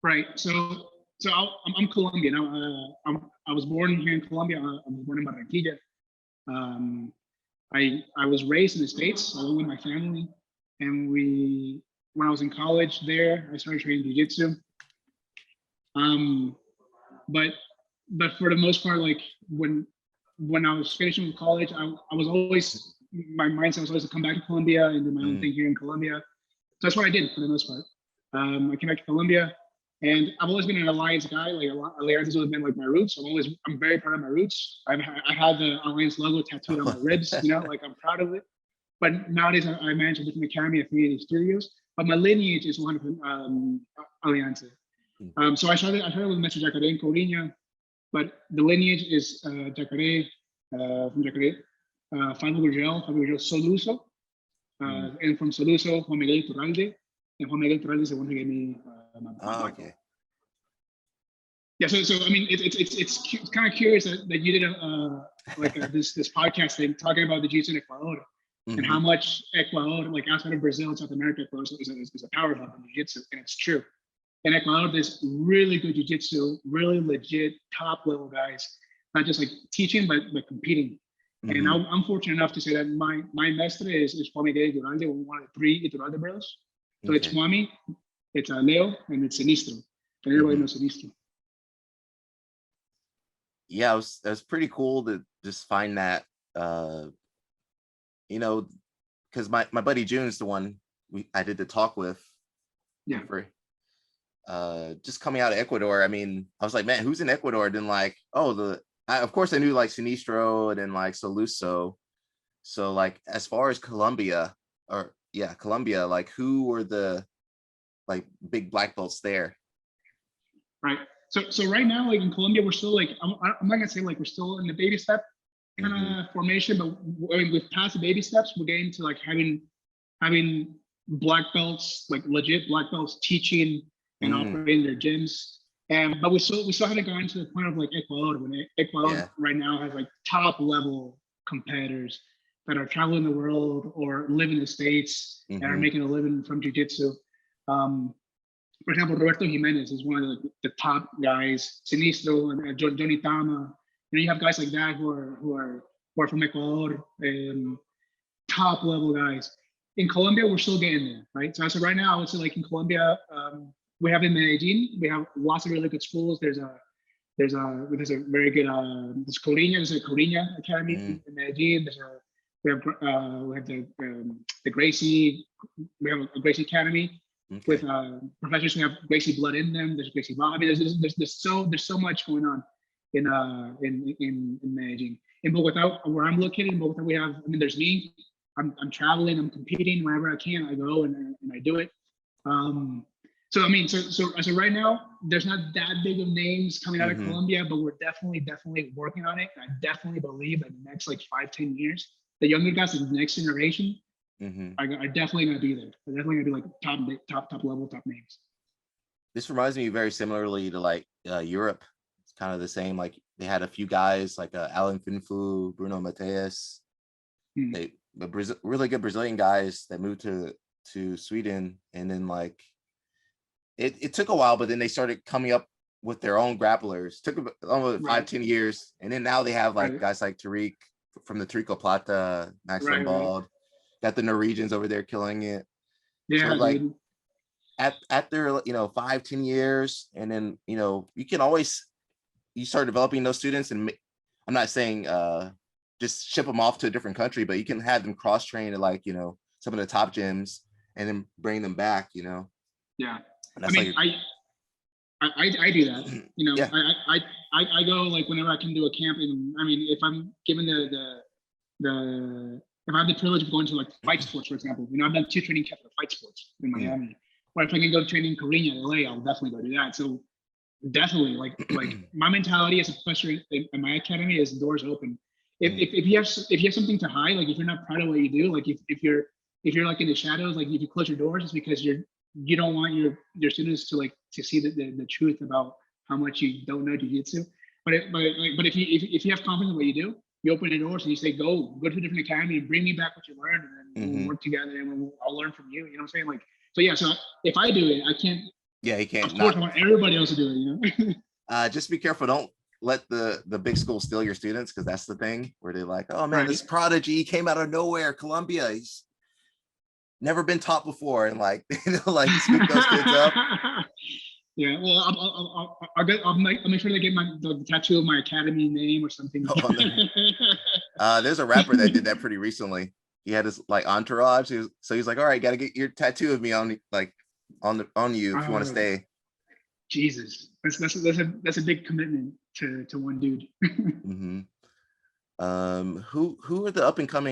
Right. I'm Colombian. I was born here in Colombia. I was born in Barranquilla. Um, I was raised in the States along with my family, and when I was in college there, I started training Jiu Jitsu. Um, but but for the most part, like when I was finishing with college, I was always my mindset was always to come back to Colombia and do my own Mm. thing here in Colombia. So that's what I did for the most part. I came back to Colombia, and I've always been an alliance guy. Like alliance has always been like my roots. I'm very proud of my roots. I had the alliance logo tattooed on my ribs. You know, like I'm proud of it. But nowadays I manage a different academy, Affinity Studios. But my lineage is 100% Alianza. So I started with Mr. Jacare in Corinna, but the lineage is Jacare from Jacare, Fabio Gurgel Soluso, Mm. and from Soluso, Juan Miguel Iturralde, and Juan Miguel Iturralde is the one who gave me my Oh, black belt. okay. Yeah, so I mean, it's kind of curious that you did this podcast thing talking about the jiu-jitsu in Ecuador and how Hmm. much Ecuador, like outside of Brazil and South America, Ecuador is a power hub in jiu-jitsu, and it's true. In Ecuador, there's really good jiu-jitsu, really legit top level guys, not just like teaching but competing. And Hmm. I'm fortunate enough to say that my mestre is Juan Miguel Iturralde, one of the three Iturralde brothers. So it's Okay. Juami, it's Leo, and it's Sinistro. And everybody Hmm. knows Sinistro. Yeah, it was pretty cool to just find that, uh, you know, because my buddy June's the one I did the talk with Yeah. for just coming out of Ecuador. I mean, I was like, man, who's in Ecuador? Then like, oh, of course I knew like Sinistro and then like Soluso. So like as far as Colombia, or yeah, Colombia, like who were the like big black belts there? Right. So right now, like in Colombia, we're still like I'm not gonna say like we're still in the baby step kind Hmm. of formation, but I mean, we've passed the baby steps. We're getting to like having black belts, like legit black belts, teaching and Mm. operating their gyms. And but we still haven't gotten to the point of like Ecuador when Ecuador Yeah. right now has like top level competitors that are traveling the world or live in the states and are Hmm. making a living from jiu-jitsu. Um, for example, Roberto Jimenez is one of the top guys. Sinistro and Johnny Tama. You know, you have guys like that who are from Ecuador, top level guys. In Colombia, we're still getting there, right? So right now, I would say like in Colombia, we have in Medellin, we have lots of really good schools. There's a very good there's Corinna, there's a Corinna Academy Mm. in Medellin. We have the Gracie, we have a Gracie Academy with Okay. professors who have Gracie blood in them. There's Gracie Bobby. There's so much going on in Medellin. In Bogota, where I'm located in Bogota, we have. I mean, there's me. I'm traveling. I'm competing whenever I can. I go and I do it. Um, so I mean, so right now, there's not that big of names coming out of Hmm. Colombia, but we're definitely working on it. And I definitely believe that in the next like 5-10 years, the younger guys, the next generation, Hmm. are definitely gonna be there. They're definitely gonna be like top level, top names. This reminds me very similarly to like Europe. It's kind of the same. Like they had a few guys like Alan Finfu, Bruno Mateus. Hmm. Really good Brazilian guys that moved to Sweden, and then like it took a while, but then they started coming up with their own grapplers. Took almost Right, 5-10 years, and then now they have like right, guys like Tariq from the Trico Plata, Max right. Lombard. Got the Norwegians over there killing it. So Yeah, like dude. at their 5-10 years, and then you can always you start developing those students, and I'm not saying just ship them off to a different country, but you can have them cross train at like some of the top gyms and then bring them back. Yeah. And I that's mean, like I do that. You know, yeah. I go like whenever I can do a camp. And I mean, if I'm given the if I have the privilege of going to like fight sports, for example, I've done two training camps for fight sports in Mm. Miami. Or if I can go training in Korea, LA, I'll definitely go do that. So definitely, like my mentality as a professor in my academy is doors open. Mm. If you have something to hide, like if you're not proud of what you do, like if you're like in the shadows, like if you close your doors, it's because you don't want your students to like to see the truth about how much you don't know jiu-jitsu. But if you have confidence in what you do, you open the doors and you say go to a different academy and bring me back what you learned, and then we'll Hmm. work together and I'll learn from you. You know what I'm saying? Like so yeah. So if I do it, I can't. Yeah, he Of can't course, I not. want everybody else to do it. You know. Just be careful. Don't let the big school steal your students, because that's the thing where they're like, oh man, Right. this prodigy he came out of nowhere, Colombia. He's never been taught before, and like like scoop those kids up. Yeah, well, I'll make sure they get the tattoo of my academy name or something. Oh, no. There's a rapper that did that pretty recently. He had his like entourage. So he's like, all right, got to get your tattoo of me on like on you if you want to Oh, stay. Jesus, that's a big commitment to one dude. Hmm. Who are the up and coming